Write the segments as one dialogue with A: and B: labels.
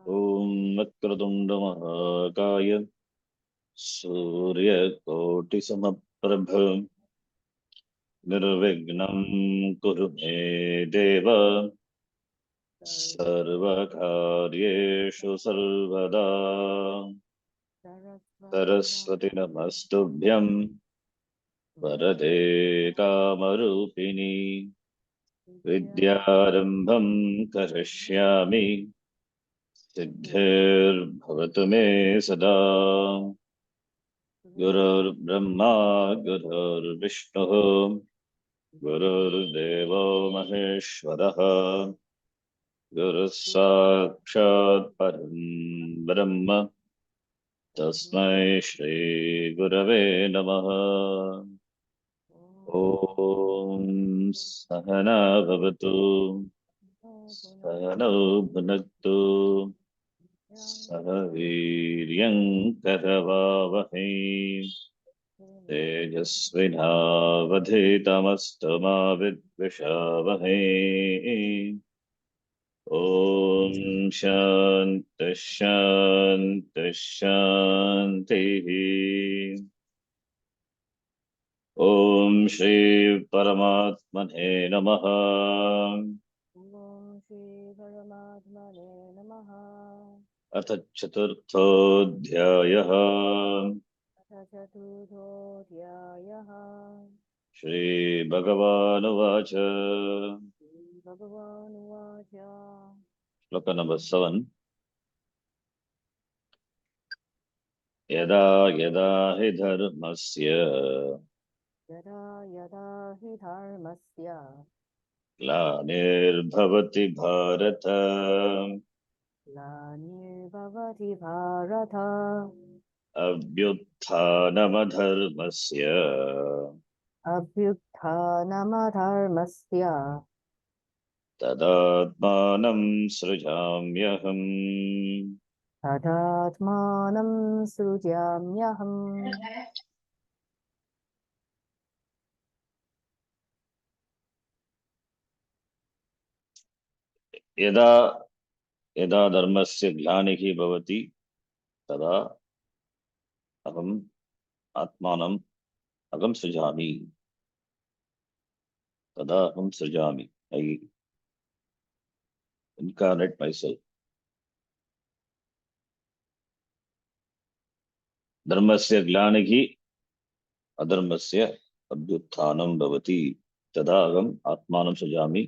A: Om Vakratunda Mahakaya Surya Koti Samaprabha Nirvignam Kuru Me Deva Sarvakaryeshu Sarvada Saraswati Namastubhyam Varade Kamarupini Vidyarambham Karishyami Siddhir Bhavatu Me Sada Gurur Brahma Gurur Vishnu Gurur Deva Maheshwaraha Guru Sakshat Param Brahma Tasmai Shri Gurave Namaha Om Sahana Bhavatu Sahana Bhunaktu Sahaviryam Karavavahe Tejasvinavadhitamastu Vidvishavahe Om Shanti Shanti Shanti Om Shri Paramatmane Namaha
B: Om Shri Paramatmane Namaha.
A: Atha Chaturthodhyayaha
B: Chaturthodhyayaha.
A: Shri Bhagavanuvacha
B: Bhagavad Vacha.
A: Shloka number 7 Yada yada hi dharmasya
B: Yada yada hi dharmasya
A: Glanirbhavati Bharata
B: glanirvavati bharata
A: Abhyuttanamadharmasya
B: abhyuttanamadharmasya
A: Tadatmanam srijamyaham
B: tadatmanam srujamyaham.
A: Yada yada dharmasya glanihi bhavati tada aham atmanam agam srijami tada aham srijami I incarnate myself. Dharmasya glanihi adharmasya abhyutthanam bhavati tada aham atmanam srijami.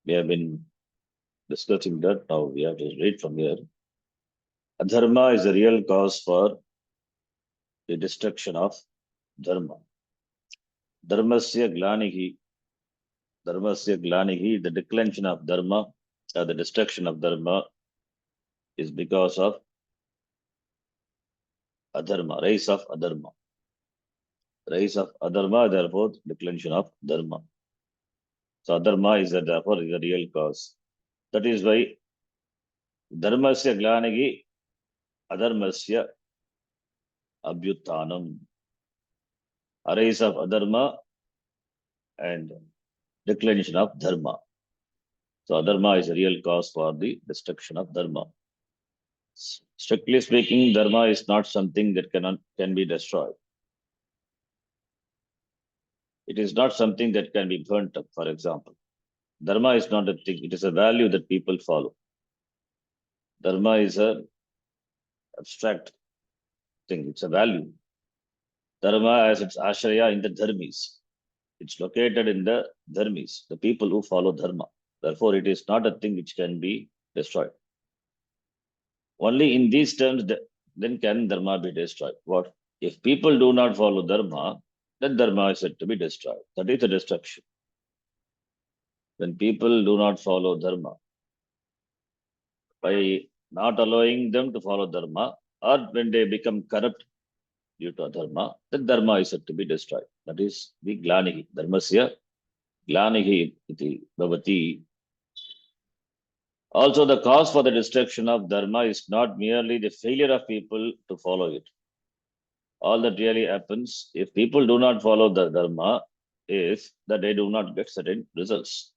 A: We have been discussing that. Now we have to read from here. Adharma is the real cause for the destruction of dharma. Dharmasya glanihi, the declension of dharma, or the destruction of dharma is because of adharma, rise of adharma. Rise of adharma, therefore, declension of dharma. So adharma is therefore the real cause. That is why dharmasya glanihi, adharmasya abhyuttanam. Arise of adharma and declension of dharma. So adharma is a real cause for the destruction of dharma. Strictly speaking, dharma is not something that can be destroyed. It is not something that can be burnt up, for example. Dharma is not a thing, it is a value that people follow. Dharma is an abstract thing, it's a value. Dharma has its ashraya in the dharmis. It's located in the dharmis, the people who follow dharma. Therefore, it is not a thing which can be destroyed. Only in these terms, then can dharma be destroyed. What? If people do not follow dharma, then dharma is said to be destroyed. That is the destruction. When people do not follow dharma, by not allowing them to follow dharma, or when they become corrupt due to dharma, then dharma is said to be destroyed. That is the glanihi. Dharmasya glanihi iti bhavati. Also, the cause for the destruction of dharma is not merely the failure of people to follow it. All that really happens, if people do not follow the dharma, is that they do not get certain results.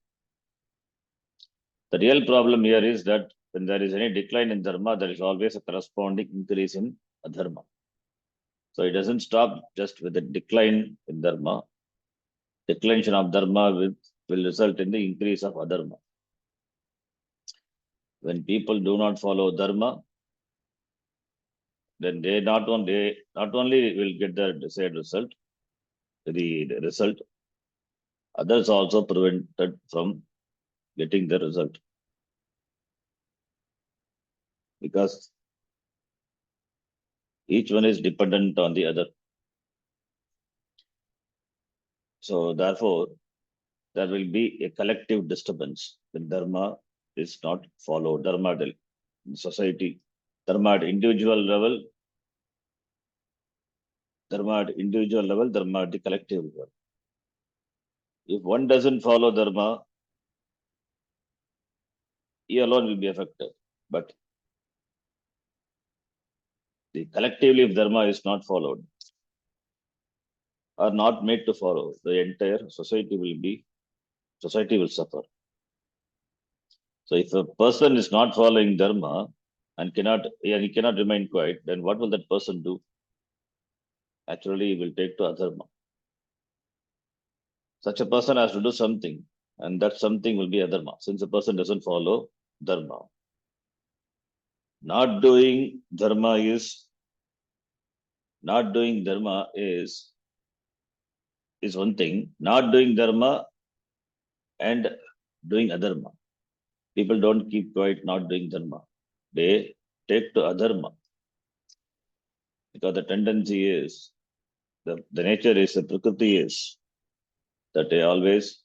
A: The real problem here is that when there is any decline in dharma, there is always a corresponding increase in adharma. So it doesn't stop just with the decline in dharma. Declination of dharma will result in the increase of adharma. When people do not follow dharma, then they not only will get the desired result, the result, others also prevented from getting the result. Because each one is dependent on the other. So therefore, there will be a collective disturbance when dharma is not followed. Dharma in society, dharma at individual level, dharma at individual level, dharma at the collective level. If one doesn't follow dharma, he alone will be affected. But the collectively, if dharma is not followed, are not made to follow, the entire society will suffer. So if a person is not following dharma and he cannot remain quiet, then what will that person do? Actually, he will take to adharma. Such a person has to do something, and that something will be adharma, since a person doesn't follow dharma. Not doing dharma is one thing. Not doing dharma and doing adharma. People don't keep quiet not doing dharma. They take to adharma. Because the tendency is, the nature is, the prakriti is, that they always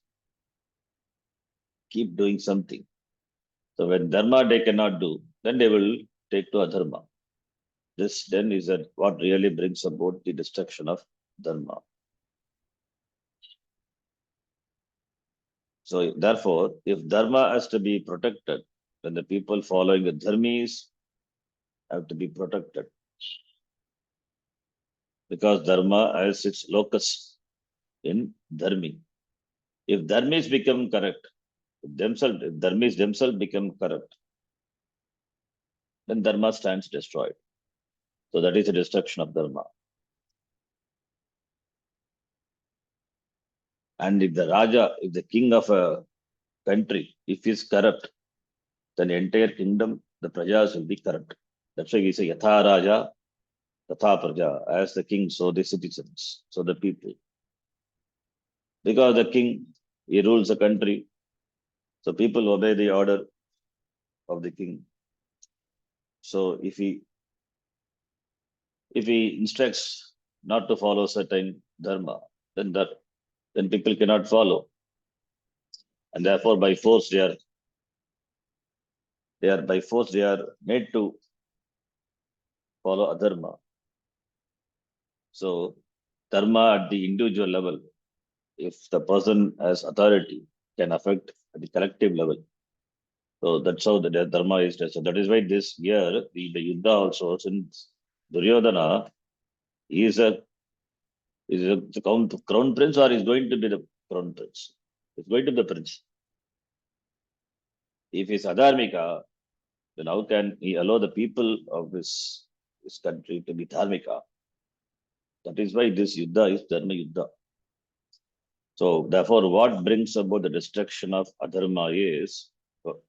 A: keep doing something. So when dharma they cannot do, then they will take to adharma. This then is what really brings about the destruction of dharma. So therefore, if dharma has to be protected, then the people following the dharmis have to be protected. Because dharma has its locus in dharmi. If dharmis become correct, if dharmis themselves become correct, then dharma stands destroyed. So that is the destruction of dharma. And if the Raja, if the king of a country, if he is corrupt, then the entire kingdom, the prajas will be corrupt. That's why we say Yatha Raja, Tatha Praja, as the king, so the citizens, so the people. Because the king, he rules the country, so people obey the order of the king. So if he instructs not to follow certain dharma, then people cannot follow. And therefore by force they are made to follow adharma. So dharma at the individual level, if the person has authority, can affect at the collective level. So that's how the dharma is. So that is why this year, the Yuddha also, since Duryodhana is a crown prince, or is going to be the crown prince. It's going to be the prince. If he's adharmika, then how can he allow the people of this country to be dharmika? That is why this Yuddha is Dharma Yuddha. So therefore, what brings about the destruction of adharma is,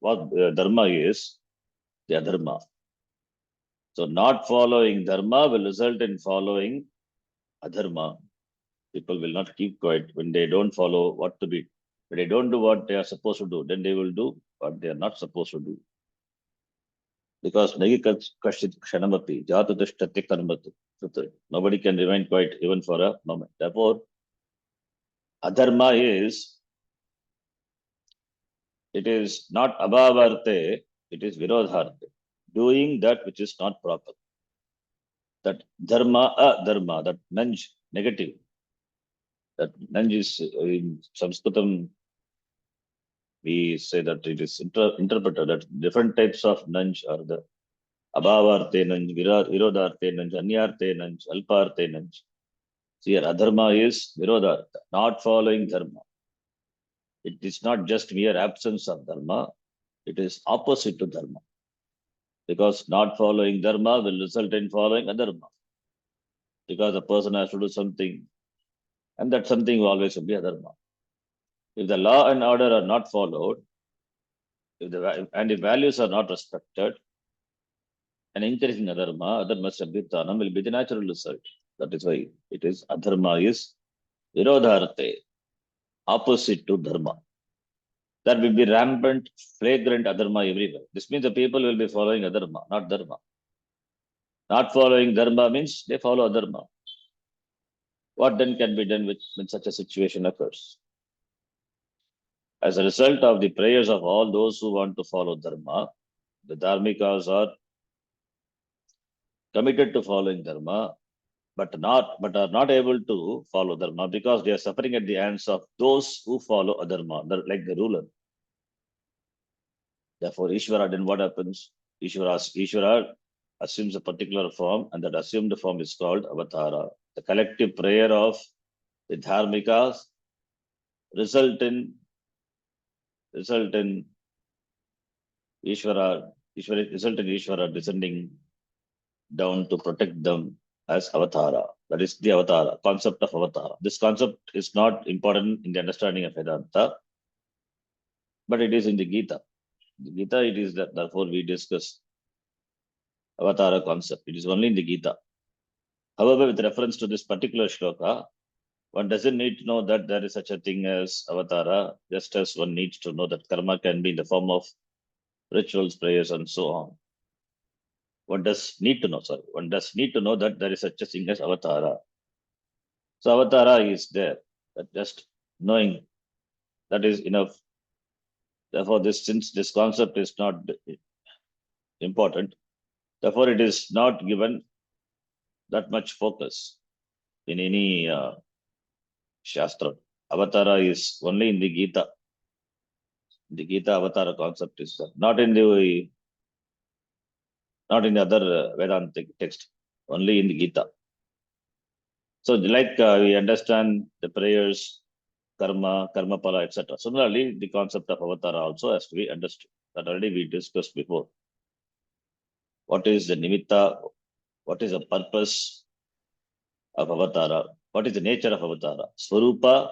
A: what dharma is, the adharma. So not following dharma will result in following adharma. People will not keep quiet when they don't follow what to be. When they don't do what they are supposed to do, then they will do what they are not supposed to do. Because nobody can remain quiet even for a moment. Therefore, adharma it is not abhavarte, it is virodharte. Doing that which is not proper. That dharma, adharma, that nanj, negative. That nanj is in Sanskritam, we say that it is interpreted that different types of nanj are the abhavarte nanj, virodharte nanj, anyarte nanj, alparte nanj. So here, adharma is virodhartha, not following dharma. It is not just mere absence of dharma, it is opposite to dharma. Because not following dharma will result in following adharma. Because the person has to do something, and that something will always be adharma. If the law and order are not followed, if values are not respected, and increasing adharma sabbhitanam will be the natural result. That is why it is adharma is virodharte, opposite to dharma. There will be rampant, flagrant adharma everywhere. This means the people will be following adharma, not dharma. Not following dharma means they follow adharma. What then can be done when such a situation occurs? As a result of the prayers of all those who want to follow dharma, the dharmikas are committed to following dharma, but are not able to follow dharma because they are suffering at the hands of those who follow adharma, like the ruler. Therefore, Ishvara, then what happens? Ishvara assumes a particular form, and that assumed form is called avatara. The collective prayer of the dharmikas result in Ishvara descending down to protect them as avatara. That is the avatara, concept of avatara. This concept is not important in the understanding of Vedanta, but it is in the Gita. The Gita, it is that, therefore we discuss avatara concept. It is only in the Gita. However, with reference to this particular shloka, one doesn't need to know that there is such a thing as avatara, just as one needs to know that karma can be in the form of rituals, prayers, and so on. One does need to know that there is such a thing as avatara. So avatara is there. That just knowing that is enough. Therefore, since this concept is not important, therefore it is not given that much focus in any shastra. Avatara is only in the Gita. The Gita avatara concept is not in the other Vedantic text, only in the Gita. So, like we understand the prayers, karma, karma pala, etc. Similarly, the concept of avatara also has to be understood. That already we discussed before. What is the nimitta? What is the purpose of avatara? What is the nature of avatara? Swarupa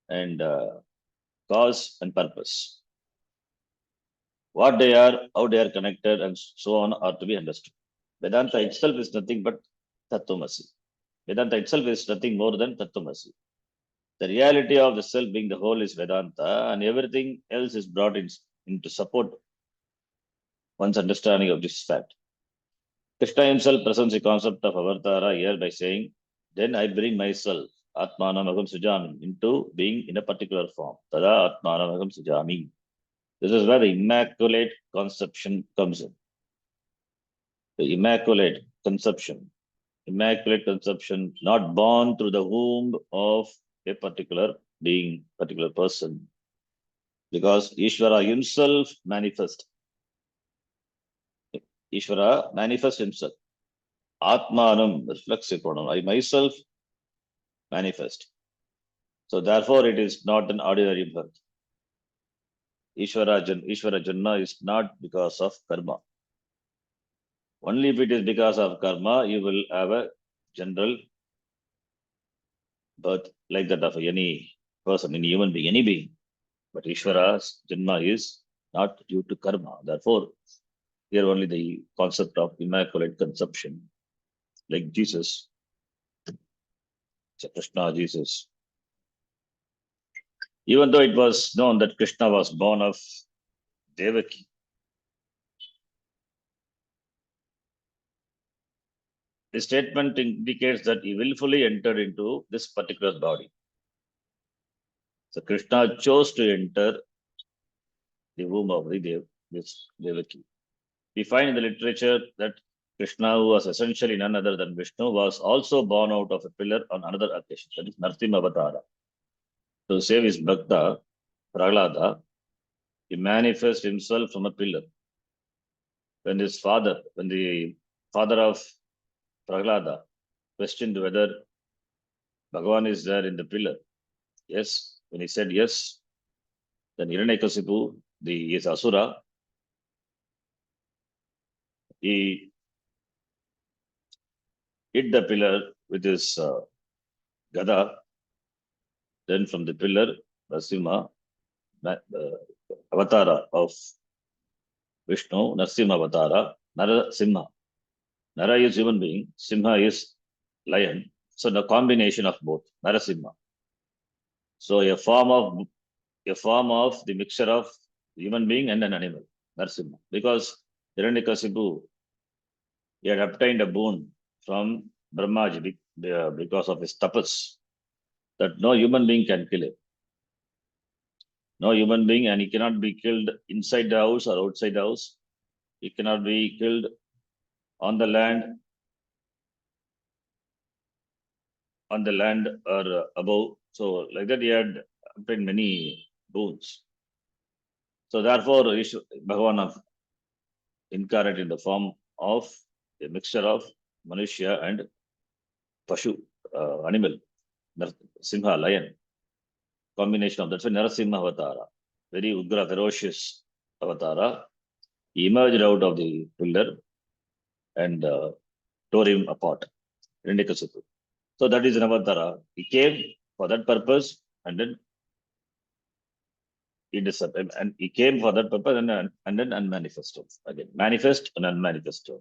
A: and cause and purpose. What they are, how they are connected, and so on are to be understood. Vedanta itself is nothing but Tattvamasi. Vedanta itself is nothing more than Tattvamasi. The reality of the self being the whole is Vedanta, and everything else is brought in to support one's understanding of this fact. Krishna himself presents the concept of avatara here by saying, then I bring myself, Atmanam Agam Sujami, into being in a particular form. Tada Atmanam Agam Sujami. This is where the immaculate conception comes in. The immaculate conception, not born through the womb of a particular being, particular person, because Ishvara himself manifests. Ishvara manifests himself. Atmanam, reflexive pronoun. I myself manifest. So therefore, it is not an ordinary birth. Ishvara Janma is not because of karma. Only if it is because of karma, you will have a general birth like that of any person, any human being, any being. But Ishvara's Janma is not due to karma. Therefore, here only the concept of immaculate conception, like Jesus, Krishna, Jesus. Even though it was known that Krishna was born of Devaki, the statement indicates that he willfully entered into this particular body. So Krishna chose to enter the womb of this Devaki. We find in the literature that Krishna, who was essentially none other than Vishnu, was also born out of a pillar on another occasion, that is Narsimha Avatara. To save his Bhakta, Prahlada, he manifests himself from a pillar. When the father of Prahlada questioned whether Bhagavan is there in the pillar. Yes, when he said yes, then Hiranyakasipu, he is Asura, he hit the pillar with his gada. Then from the pillar, Narasimha, avatara of Vishnu, Narasimha avatara, Narasimha. Nara is human being, Simha is lion. So the combination of both, Narasimha. So a form of the mixture of human being and an animal, Narasimha. Because Hiranyakasipu, he had obtained a boon from Brahmaji because of his tapas, that no human being can kill him. No human being, and he cannot be killed inside the house or outside the house. He cannot be killed on the land or above. So like that, he had obtained many boons. So therefore, Bhagavan incarnate in the form of a mixture of Manushya and Pashu, animal, Simha, lion. Combination of that's why Narasimha Avatara, very Ugra, ferocious Avatara. He emerged out of the pillar and tore him apart. Hiranyakasipu. So that is an Avatara. He came for that purpose and then he disappeared. And he came for that purpose and then unmanifested. Again, manifest and unmanifested.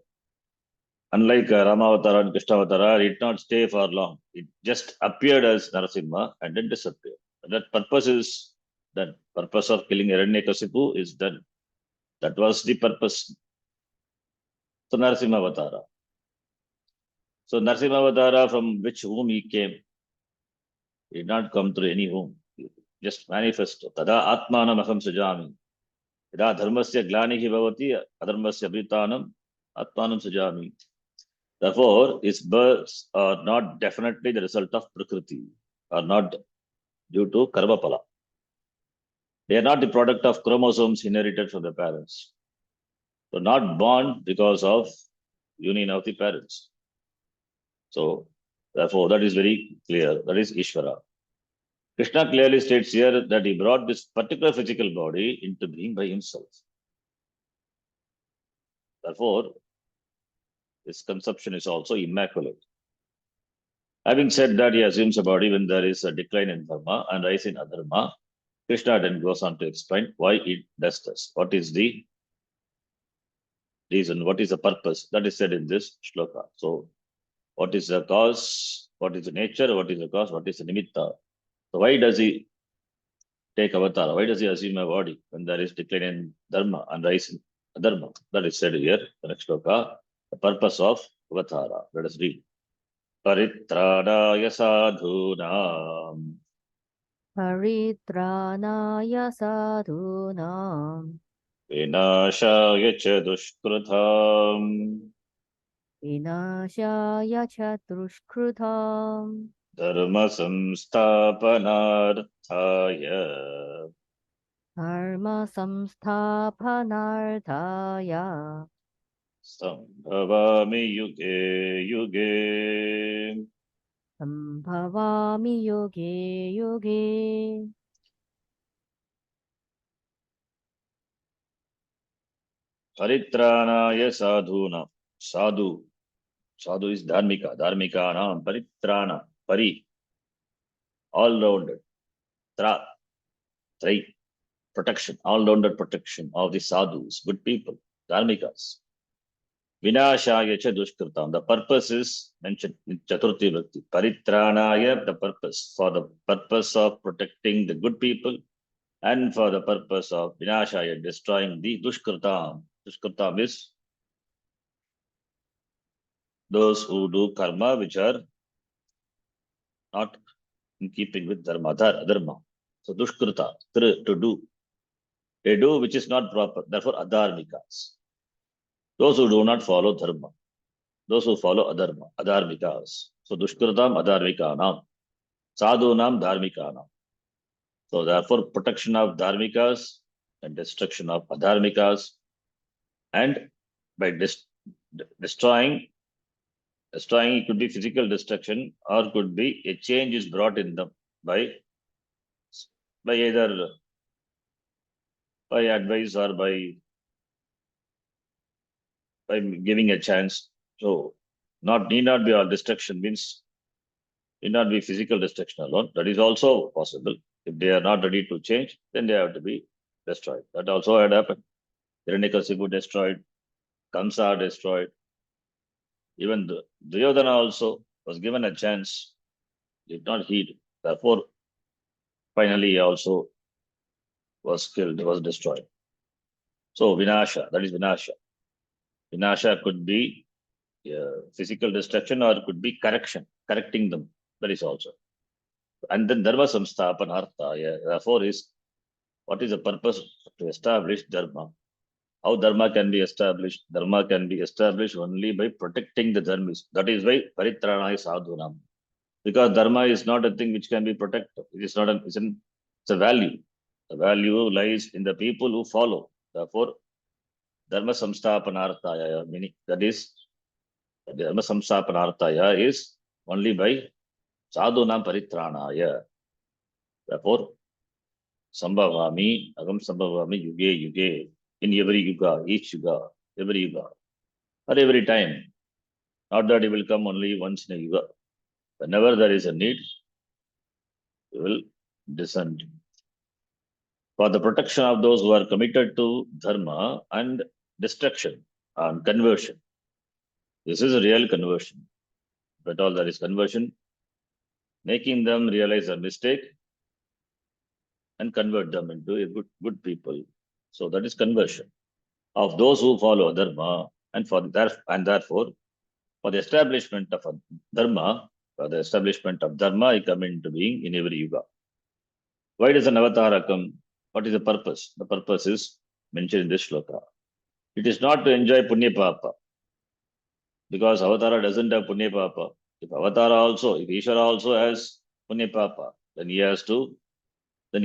A: Unlike Rama Avatara and Krishna Avatara, it did not stay for long. It just appeared as Narasimha and then disappeared. And that purpose is that purpose of killing Hiranyakasipu is done. That was the purpose. So Narasimha Avatara. So Narasimha Avatara, from which whom he came, he did not come through any whom. He just manifest. Tada Atmanam Aham Sujami. Yada Dharmasya Glanihi Bhavati Adharmasya Abhitanam Atmanam Sujami. Therefore, his births are not definitely the result of Prakriti, are not due to Karma Pala. They are not the product of chromosomes inherited from the parents. So not born because of union of the parents. So therefore, that is very clear. That is Ishvara. Krishna clearly states here that he brought this particular physical body into being by himself. Therefore, his conception is also immaculate. Having said that, he assumes a body when there is a decline in dharma and rise in adharma. Krishna then goes on to explain why it does this. What is the reason? What is the purpose? That is said in this shloka. So, what is the cause? What is the nature? What is the cause? What is the nimitta? So, why does he take avatar? Why does he assume a body when there is decline in dharma and rise in adharma? That is said here, the next shloka. The purpose of avatara. Let us read. Paritradaya sadhunam
B: परित्राणाय साधूनां
A: vinashaya cha dushkrutam
B: विनाशाय च दुष्कृताम्
A: dharma samsthapanarthaya
B: धर्म संस्थापनार्थाय
A: sambhavami yuge yuge.
B: सम्भवामि युगे युगे
A: Paritranaya sadhunam. Sadhu. Sadhu is dharmika. Dharmikanam paritrana. Pari. All-rounded. Tra. Trai. Protection. All-rounded protection of the sadhus. Good people. Dharmikas. Vinashaya cha dushkritam. The purpose is mentioned in Chaturthi Bhakti. Paritranaya, the purpose. For the purpose of protecting the good people and for the purpose of Vinashaya, destroying the dushkritam. Dushkritam is those who do karma which are not in keeping with dharma, adharma. So dushkrita, to do. They do which is not proper, therefore adharmikas. Those who do not follow dharma, those who follow adharma, adharmikas. So dushkritam adharmikanam, sadhunam dharmikanam. So therefore protection of dharmikas and destruction of adharmikas, and by destroying Destroying, it could be physical destruction, or could be a change is brought in them by either by advice or by giving a chance. So need not be all destruction means need not be physical destruction alone. That is also possible. If they are not ready to change, then they have to be destroyed. That also had happened. Hiranyakasipu destroyed, Kamsa destroyed. Even the Duryodhana also was given a chance, did not heed. Therefore, finally he also was killed, was destroyed. So Vinasha, that is Vinasha. Vinasha could be physical destruction or could be correction, correcting them. That is also. And then Dharma Samsthapanartha. Yeah, therefore, is what is the purpose to establish Dharma? How Dharma can be established? Dharma can be established only by protecting the Dharmis. That is why Paritranaya Sadhunam. Because Dharma is not a thing which can be protected. It is not it's a value. The value lies in the people who follow. Therefore, Dharma Samsthapanarthaya, meaning that is Dharma Samsthapanarthaya is only by Sadhunam Paritranaya. Therefore, Sambhavami, Agam Sambhavami, Yuge, Yuge, in every Yuga, each Yuga, every Yuga, or every time. Not that it will come only once in a Yuga. Whenever there is a need, we will descend. For the protection of those who are committed to Dharma and destruction and conversion. This is a real conversion. But all there is conversion, making them realize a mistake and convert them into a good people. So that is conversion of those who follow Dharma, and therefore for the establishment of a Dharma, for the establishment of Dharma, I come into being in every Yuga. Why does an avatara come? What is the purpose? The purpose is mentioned in this shloka. It is not to enjoy Punya Papa, because avatara doesn't have Punya Papa. If avatara also, if Ishvara also has Punya Papa, then he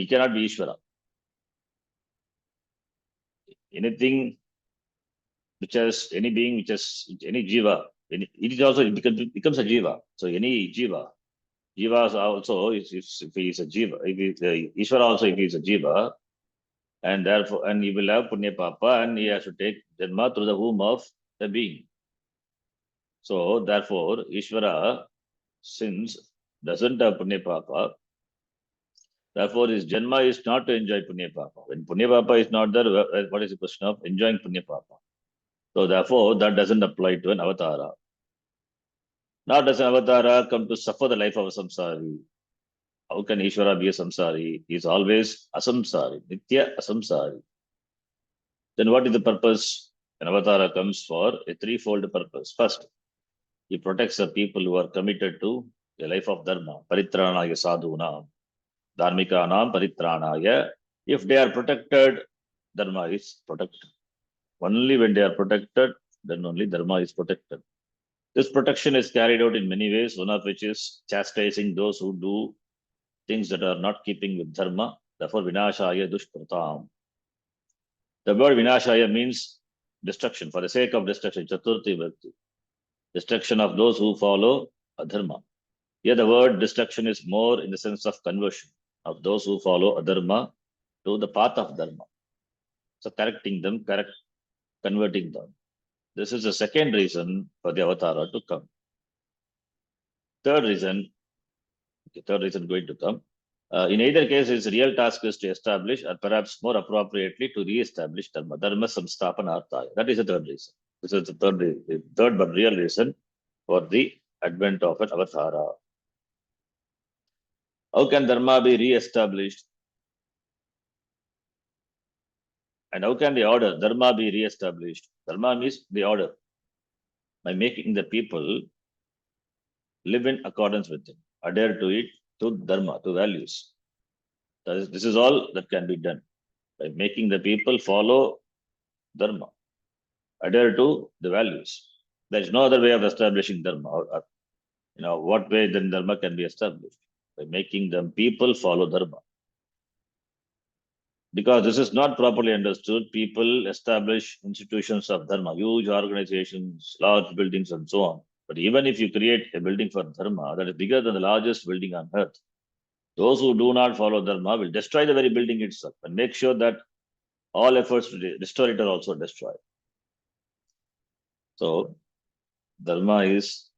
A: cannot be Ishvara. Anything which has any being, which has any jiva, it is also, it becomes a jiva. So any jiva, jiva also, if he is a jiva, if he is Ishvara also, if he is a jiva, and therefore, and he will have Punya Papa, and he has to take Janma through the womb of the being. So therefore, Ishvara, since doesn't have Punya Papa, therefore his Janma is not to enjoy Punya Papa. When Punya Papa is not there, what is the question of enjoying Punya Papa? So therefore, that doesn't apply to an avatara. Now does an avatara come to suffer the life of a samsari? How can Ishvara be a samsari? He is always asamsari, nitya asamsari. Then what is the purpose? An avatara comes for a threefold purpose. First, he protects the people who are committed to the life of dharma. Paritranaya sadhuna, dharmikanam paritranaya. If they are protected, dharma is protected. Only when they are protected, then only dharma is protected. This protection is carried out in many ways, one of which is chastising those who do things that are not keeping with dharma. Therefore, vinashaya dushkratam. The word vinashaya means destruction, for the sake of destruction, chaturthi bhakti. Destruction of those who follow adharma. Here the word destruction is more in the sense of conversion of those who follow adharma to the path of dharma. So correcting them, converting them. This is the second reason for the avatara to come. Third reason going to come. In either case, his real task is to establish, or perhaps more appropriately, to re-establish dharma. Dharma samsthapanarthaya. That is the third reason. This is the third but real reason for the advent of an avatara. How can dharma be re-established? And how can the order, dharma, be re-established? Dharma means the order. By making the people live in accordance with it, adhere to it, to dharma, to values. This is all that can be done. By making the people follow dharma, adhere to the values. There is no other way of establishing dharma. What way then dharma can be established? By making them people follow dharma. Because this is not properly understood, people establish institutions of dharma, huge organizations, large buildings, and so on. But even if you create a building for dharma that is bigger than the largest building on earth, those who do not follow dharma will destroy the very building itself and make sure that all efforts to restore it are also destroyed. So dharma is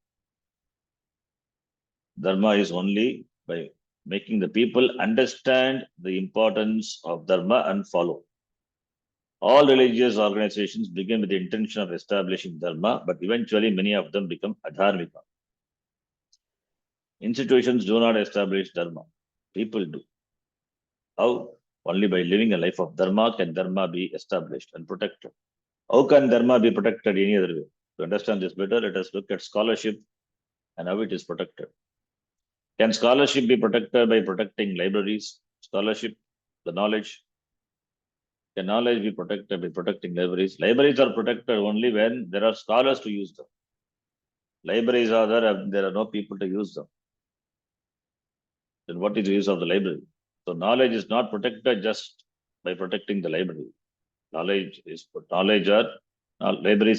A: only by making the people understand the importance of dharma and follow. All religious organizations begin with the intention of establishing dharma, but eventually many of them become adharmika. Institutions do not establish dharma. People do. How? Only by living a life of dharma can dharma be established and protected. How can dharma be protected any other way? To understand this better, let us look at scholarship and how it is protected. Can scholarship be protected by protecting libraries? Scholarship, the knowledge. Can knowledge be protected by protecting libraries? Libraries are protected only when there are scholars to use them. Libraries are there are no people to use them. Then what is the use of the library? So knowledge is not protected just by protecting the library. Libraries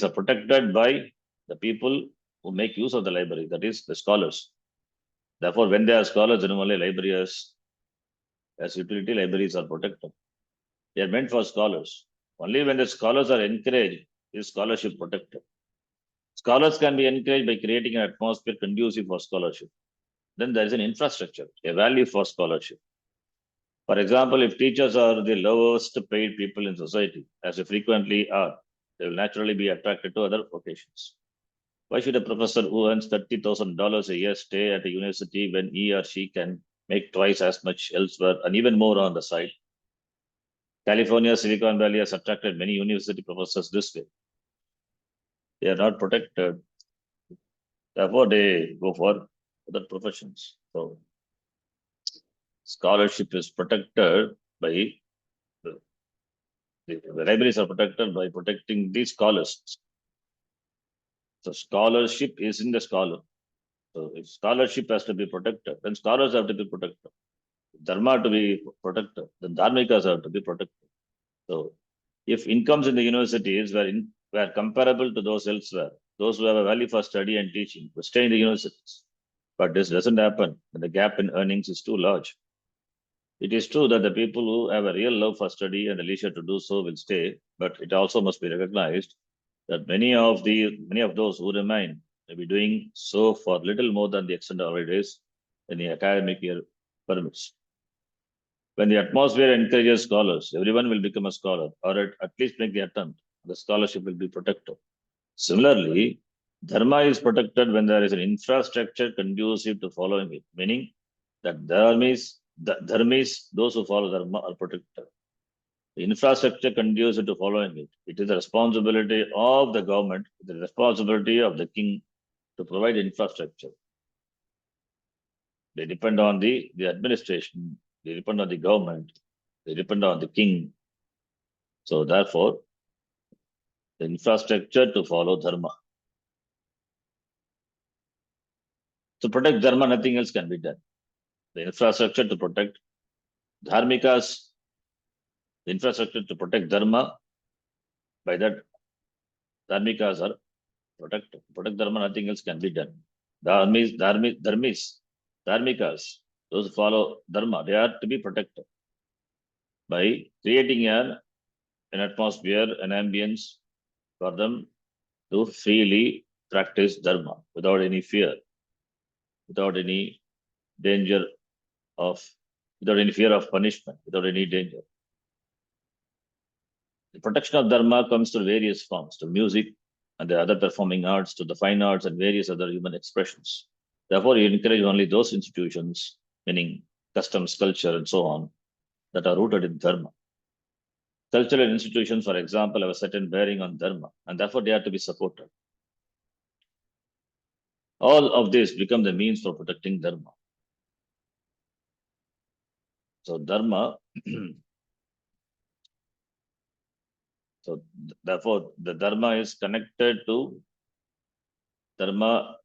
A: are protected by the people who make use of the library, that is the scholars. Therefore, when they are scholars, normally libraries as utility libraries are protected. They are meant for scholars. Only when the scholars are encouraged is scholarship protected. Scholars can be encouraged by creating an atmosphere conducive for scholarship. Then there is an infrastructure, a value for scholarship. For example, if teachers are the lowest paid people in society, as they frequently are, they will naturally be attracted to other vocations. Why should a professor who earns $30,000 a year stay at a university when he or she can make twice as much elsewhere and even more on the side? California, Silicon Valley has attracted many university professors this way. They are not protected. Therefore, they go for other professions. So, scholarship is protected by the libraries are protected by protecting the scholars. So, scholarship is in the scholar. So, if scholarship has to be protected, then scholars have to be protected. Dharma to be protected, then dharmikas have to be protected. So, if incomes in the universities were comparable to those elsewhere, those who have a value for study and teaching will stay in the universities. But this doesn't happen when the gap in earnings is too large. It is true that the people who have a real love for study and the leisure to do so will stay, but it also must be recognized that many of those who remain may be doing so for little more than the extended holidays in the academic year permits. When the atmosphere encourages scholars, everyone will become a scholar, or at least make the attempt. The scholarship will be protected. Similarly, dharma is protected when there is an infrastructure conducive to following it, meaning that dharmis, those who follow dharma are protected. The infrastructure conducive to following it. It is the responsibility of the government, the responsibility of the king to provide infrastructure. They depend on the administration, they depend on the government, they depend on the king. So therefore, the infrastructure to follow dharma. To protect dharma, nothing else can be done. The infrastructure to protect dharmikas, the infrastructure to protect dharma, by that dharmikas are protected. Protect dharma, nothing else can be done. Dharmikas, those who follow dharma, they are to be protected by creating an atmosphere, an ambience for them to freely practice dharma without any fear, without any danger of, without any fear of punishment, without any danger. The protection of dharma comes through various forms, to music and the other performing arts, to the fine arts and various other human expressions. Therefore, you encourage only those institutions, meaning customs, culture, and so on, that are rooted in dharma. Cultural institutions, for example, have a certain bearing on dharma, and therefore they are to be supported. All of this become the means for protecting dharma. So dharma, therefore the dharma is connected to dharma.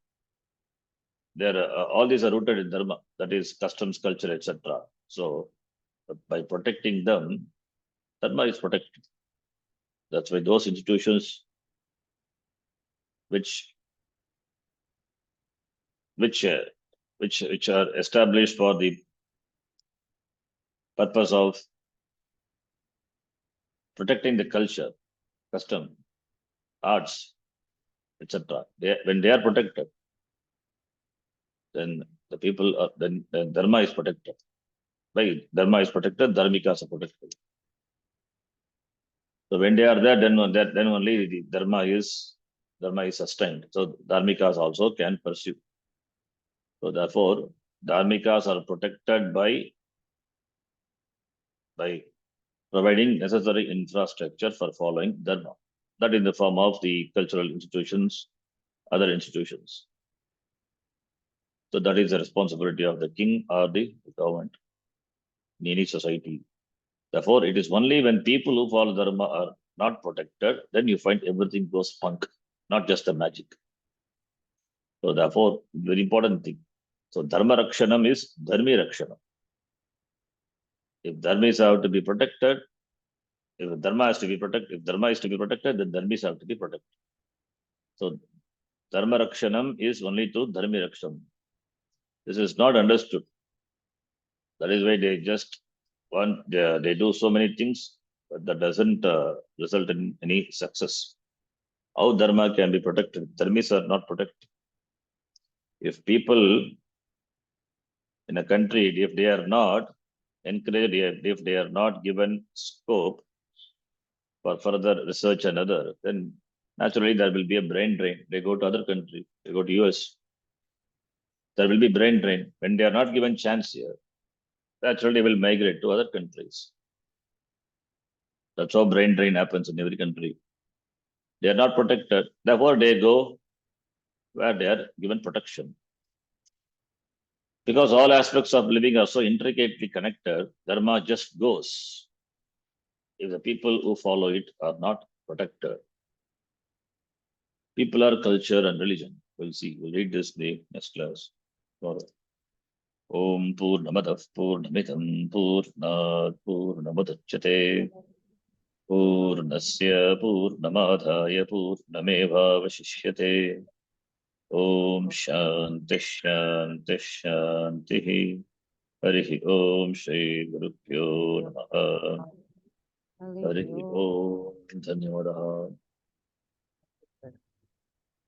A: All these are rooted in dharma, that is customs, culture, etc. So by protecting them, dharma is protected. That's why those institutions which which are established for the purpose of protecting the culture, custom, arts, etc. When they are protected, then the people are, then dharma is protected. Right? Dharma is protected, dharmikas are protected. So when they are there, then only the dharma is sustained. So dharmikas also can pursue. So therefore, dharmikas are protected by providing necessary infrastructure for following dharma. That in the form of the cultural institutions, other institutions. So that is the responsibility of the king or the government in any society. Therefore, it is only when people who follow dharma are not protected, then you find everything goes punk, not just the magic. So therefore, very important thing. So dharma rakshanam is dharmi rakshanam. If dharmis have to be protected, if dharma has to be protected, then dharmis have to be protected. So dharma rakshanam is only to dharmi rakshanam. This is not understood. That is why they just want they do so many things, but that doesn't result in any success. How dharma can be protected? Dharmis are not protected. If people in a country, if they are not encouraged, if they are not given scope for further research and other, then naturally there will be a brain drain. They go to other country, they go to US. There will be brain drain. When they are not given chance here, naturally they will migrate to other countries. That's how brain drain happens in every country. They are not protected. Therefore, they go where they are given protection. Because all aspects of living are so intricately connected, dharma just goes if the people who follow it are not protected. People are culture and religion. We'll see. We'll read this in the next class. Om Purnamadav Purnamidam Purnat Purnamudachyate Purnasya Purnamadhaya Purnamevavashishyate Om Shanti Shanti Shanti Harihi Om Shri Gurubhyo Namaha
B: Hallelujah.
A: Harihi Om Dhanyavadaha